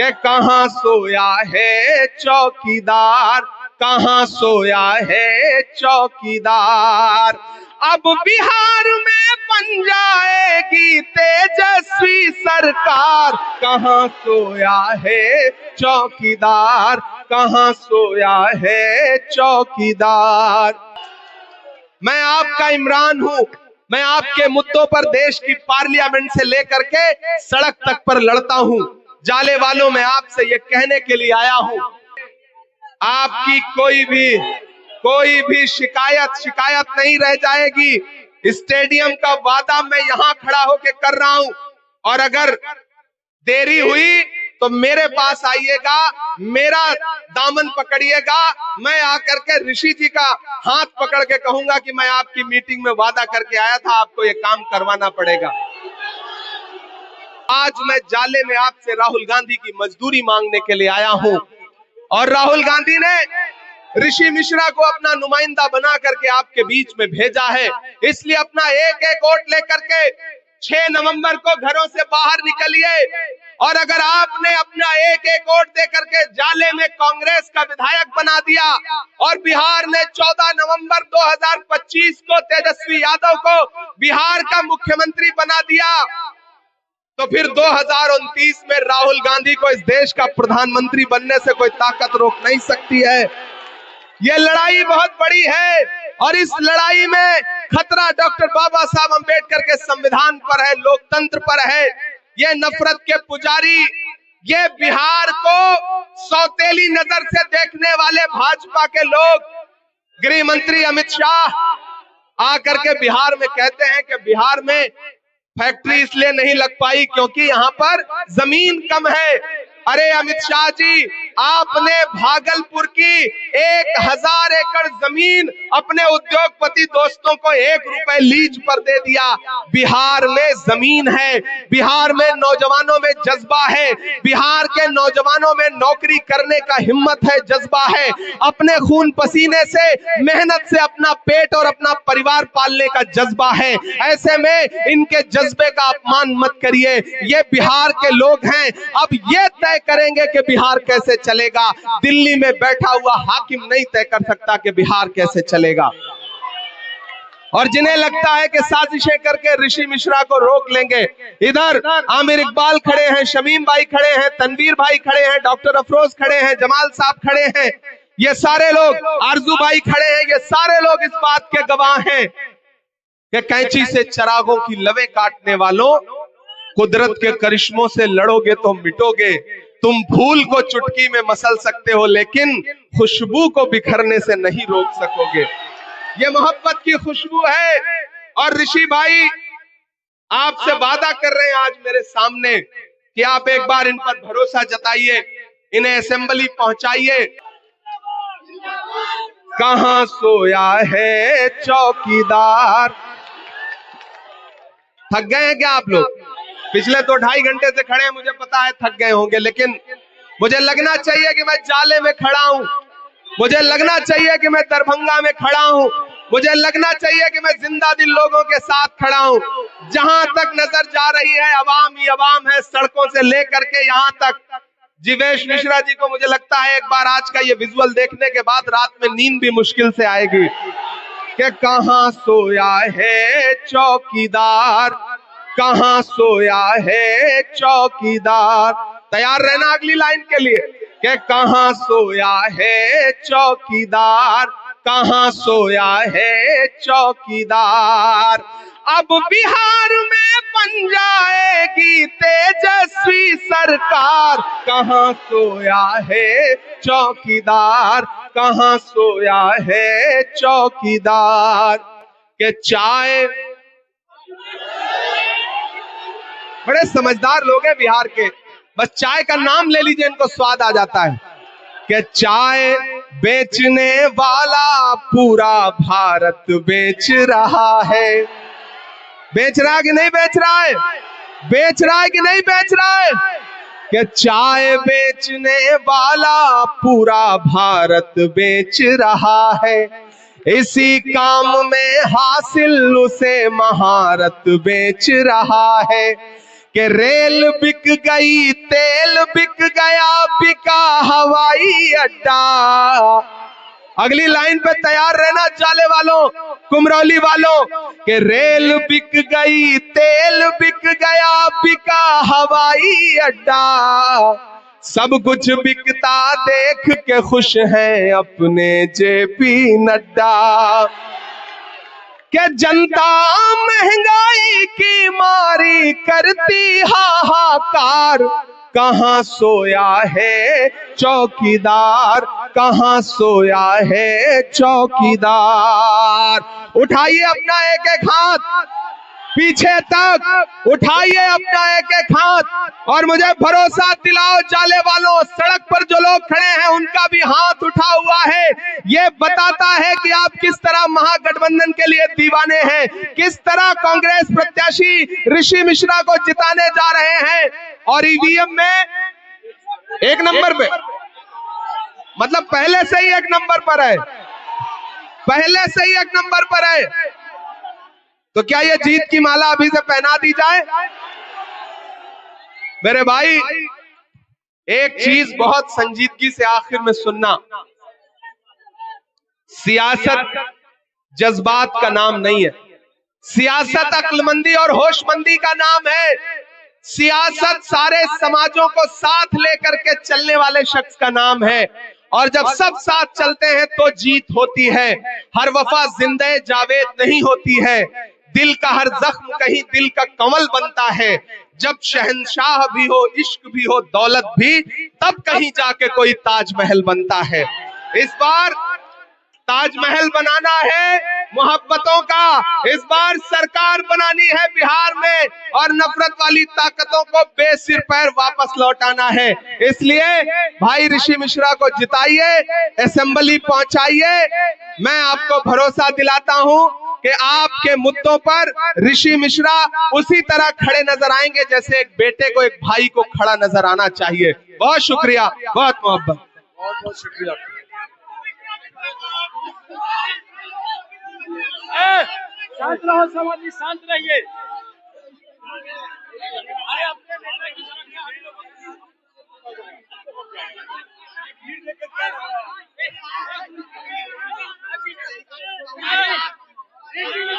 कि कहां सोया है चौकीदार, कहां सोया है चौकीदार। अब बिहार में बन जाएगी तेजस्वी सरकार, कहां सोया है चौकीदार, कहां सोया है चौकीदार। मैं आपका इमरान हूं, मैं आपके मुद्दों पर देश की पार्लियामेंट से लेकर के सड़क तक पर लड़ता हूं। जाले वालों, मैं आपसे ये कहने के लिए आया हूं, आपकी कोई भी शिकायत नहीं रह जाएगी। स्टेडियम का वादा मैं यहां खड़ा होकर कर रहा हूं, और अगर देरी हुई तो मेरे पास आइएगा, मेरा दामन पकड़िएगा, मैं आकर के ऋषि जी का हाथ पकड़ के कहूंगा कि मैं आपकी मीटिंग में वादा करके आया था, आपको ये काम करवाना पड़ेगा। आज मैं जाले में आपसे राहुल गांधी की मजदूरी मांगने के लिए आया हूं, और राहुल गांधी ने ऋषि मिश्रा को अपना नुमाइंदा बना करके आपके बीच में भेजा है। इसलिए अपना एक एक वोट लेकर के 6 नवंबर को घरों से बाहर निकलिए, और अगर आपने अपना एक एक वोट दे करके जाले में कांग्रेस का विधायक बना दिया और बिहार ने 14 नवंबर 2025 को तेजस्वी यादव को बिहार का मुख्यमंत्री बना दिया, तो फिर 2029 में राहुल गांधी को इस देश का प्रधानमंत्री बनने से कोई ताकत रोक नहीं सकती है। ये लड़ाई बहुत बड़ी है, और इस लड़ाई में खतरा डॉक्टर बाबा साहब अंबेडकर के संविधान पर है, लोकतंत्र पर है। ये नफरत के पुजारी, ये बिहार को सौतेली नजर से देखने वाले भाजपा के लोग, गृह मंत्री अमित शाह आकर के बिहार में कहते हैं कि बिहार में फैक्ट्री इसलिए नहीं लग पाई क्योंकि यहाँ पर जमीन कम है। अरे अमित शाह जी, आपने भागलपुर की 1000 एकड़ जमीन अपने उद्योगपति दोस्तों को 1 रुपए लीज पर दे दिया। बिहार में जमीन है, बिहार में नौजवानों में जज्बा है, बिहार के नौजवानों में नौकरी करने का हिम्मत है, जज्बा है, अपने खून पसीने से मेहनत से अपना पेट और अपना परिवार पालने का जज्बा है। ऐसे में इनके जज्बे का अपमान मत करिए, ये बिहार के लोग हैं। अब ये तय करेंगे कि बिहार कैसे चलेगा। दिल्ली में बैठा हुआ हाकिम नहीं तय कर सकता कि बिहार कैसे चलेगा। और जिन्हें लगता है कि साजिशें करके ऋषि मिश्रा को रोक लेंगे, इधर आमिर इकबाल खड़े हैं, शमीम भाई खड़े हैं, तनवीर भाई खड़े हैं, डॉक्टर अफरोज खड़े हैं, जमाल साहब खड़े हैं, ये सारे लोग, आरजू भाई खड़े हैं, ये सारे लोग इस बात के गवाह हैं कि कैंची से चरागों की लवें काटने वालों, कुदरत के करिश्मों से लड़ोगे तो मिटोगे। तुम फूल को चुटकी में मसल सकते हो, लेकिन खुशबू को बिखरने से नहीं रोक सकोगे। ये मोहब्बत की खुशबू है। और ऋषि भाई आपसे वादा कर रहे हैं आज मेरे सामने कि आप एक बार इन पर भरोसा जताइए, इन्हें असेंबली पहुंचाइए। कहां सोया है चौकीदार। थक गए हैं क्या आप लोग? पिछले 2-2.5 घंटे से खड़े हैं, मुझे पता है थक गए होंगे, लेकिन मुझे लगना चाहिए कि मैं जाले में खड़ा हूं, मुझे लगना चाहिए कि मैं दरभंगा में खड़ा हूं, मुझे लगना चाहिए कि मैं जिंदा दिल लोगों के साथ खड़ा हूं। जहां तक नजर जा रही है अवाम ही अवाम है, सड़कों से लेकर के यहां तक। जीवेश मिश्रा जी को मुझे लगता है एक बार आज का ये विजुअल देखने के बाद रात में नींद भी मुश्किल से आएगी कि कहां सोया है चौकीदार, कहां सोया है चौकीदार। तैयार रहना अगली लाइन के लिए कि कहां सोया है चौकीदार, कहां सोया है चौकीदार। अब बिहार में बन जाएगी तेजस्वी सरकार, कहां सोया है चौकीदार, कहां सोया है चौकीदार। के चाय, बड़े समझदार लोग हैं बिहार के, बस चाय का नाम ले लीजिए इनको स्वाद आ जाता है। कि चाय बेचने वाला पूरा भारत बेच रहा है। बेच रहा है कि नहीं बेच रहा है? बेच रहा है कि नहीं बेच रहा है? कि चाय बेचने वाला पूरा भारत बेच रहा है। इसी काम में हासिल उसे महारत बेच रहा है। कि रेल बिक गई, तेल बिक गया, अड्डा। अगली लाइन पे तैयार रहना जाले वालों, कुमरौली वालों, के रेल बिक गई, तेल बिक गया, बिका हवाई अड्डा। सब कुछ बिकता देख के खुश हैं अपने जेपी नड्डा। के जनता महंगाई की मारी करती हाहाकार, कहां सोया है चौकीदार, कहां सोया है चौकीदार। उठाइए अपना एक एक हाथ पीछे तक, उठाइए अपना एक एक हाथ और मुझे भरोसा दिलाओ जाले वालों, सड़क पर जो लोग खड़े हैं उनका भी हाथ उठा हुआ है। ये बताता है कि आप किस तरह महागठबंधन के लिए दीवाने हैं, किस तरह कांग्रेस प्रत्याशी ऋषि मिश्रा को जिताने जा रहे हैं। और ईवीएम में एक नंबर पे, मतलब पहले से ही एक नंबर पर है, पहले से ही एक नंबर पर है। तो क्या ये जीत की माला अभी से पहना दी जाए? मेरे भाई, एक चीज बहुत संजीदगी से आखिर में सुनना, सियासत जज्बात का नाम नहीं है, सियासत अक्लमंदी और होशमंदी का नाम है। सियासत सारे समाजों को साथ लेकर के चलने वाले शख्स का नाम है। और जब सब साथ चलते हैं तो जीत होती है। हर वफा जिंदे जावेद नहीं होती है, दिल का हर जख्म कहीं दिल का कंवल बनता है। जब शहंशाह भी हो, इश्क भी हो, दौलत भी, तब कहीं जाके कोई ताजमहल बनता है। इस बार ताजमहल बनाना है मोहब्बतों का, इस बार सरकार बनानी है बिहार में और नफरत वाली ताकतों को बेसिर पैर वापस लौटाना है। इसलिए भाई ऋषि मिश्रा को जिताइए, असेंबली पहुंचाइए। मैं आपको भरोसा दिलाता हूं कि आपके मुद्दों पर ऋषि मिश्रा उसी तरह खड़े नजर आएंगे जैसे एक बेटे को एक भाई को खड़ा नजर आना चाहिए। बहुत शुक्रिया, बहुत मोहब्बत, बहुत बहुत शुक्रिया। शांत रहो समाजी, शांत रहिए। अपने